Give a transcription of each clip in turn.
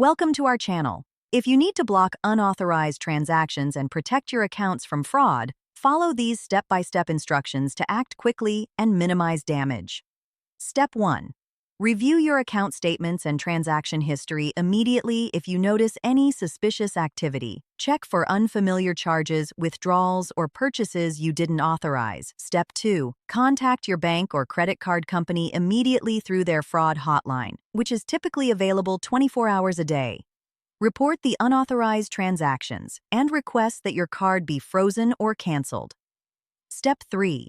Welcome to our channel. If you need to block unauthorized transactions and protect your accounts from fraud, follow these step-by-step instructions to act quickly and minimize damage. Step 1. Review your account statements and transaction history immediately if you notice any suspicious activity. Check for unfamiliar charges, withdrawals, or purchases you didn't authorize. Step 2. Contact your bank or credit card company immediately through their fraud hotline, which is typically available 24 hours a day. Report the unauthorized transactions and request that your card be frozen or canceled. Step 3.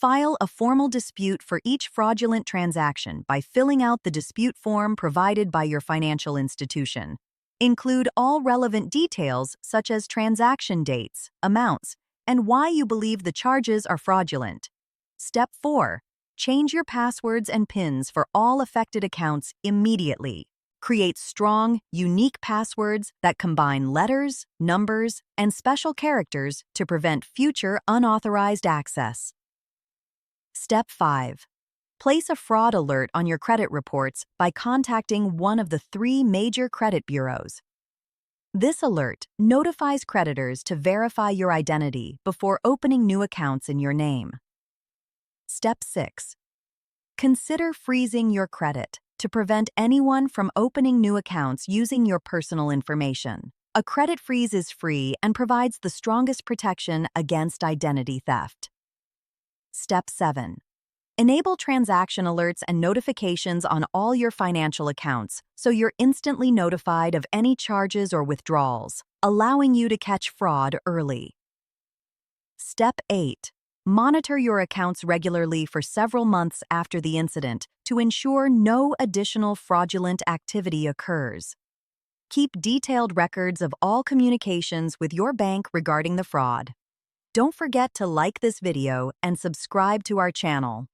File a formal dispute for each fraudulent transaction by filling out the dispute form provided by your financial institution. Include all relevant details such as transaction dates, amounts, and why you believe the charges are fraudulent. Step 4. Change your passwords and PINs for all affected accounts immediately. Create strong, unique passwords that combine letters, numbers, and special characters to prevent future unauthorized access. Step 5. Place a fraud alert on your credit reports by contacting one of the 3 major credit bureaus. This alert notifies creditors to verify your identity before opening new accounts in your name. Step 6. Consider freezing your credit to prevent anyone from opening new accounts using your personal information. A credit freeze is free and provides the strongest protection against identity theft. Step 7. Enable transaction alerts and notifications on all your financial accounts so you're instantly notified of any charges or withdrawals, allowing you to catch fraud early. Step 8. Monitor your accounts regularly for several months after the incident to ensure no additional fraudulent activity occurs. Keep detailed records of all communications with your bank regarding the fraud. Don't forget to like this video and subscribe to our channel.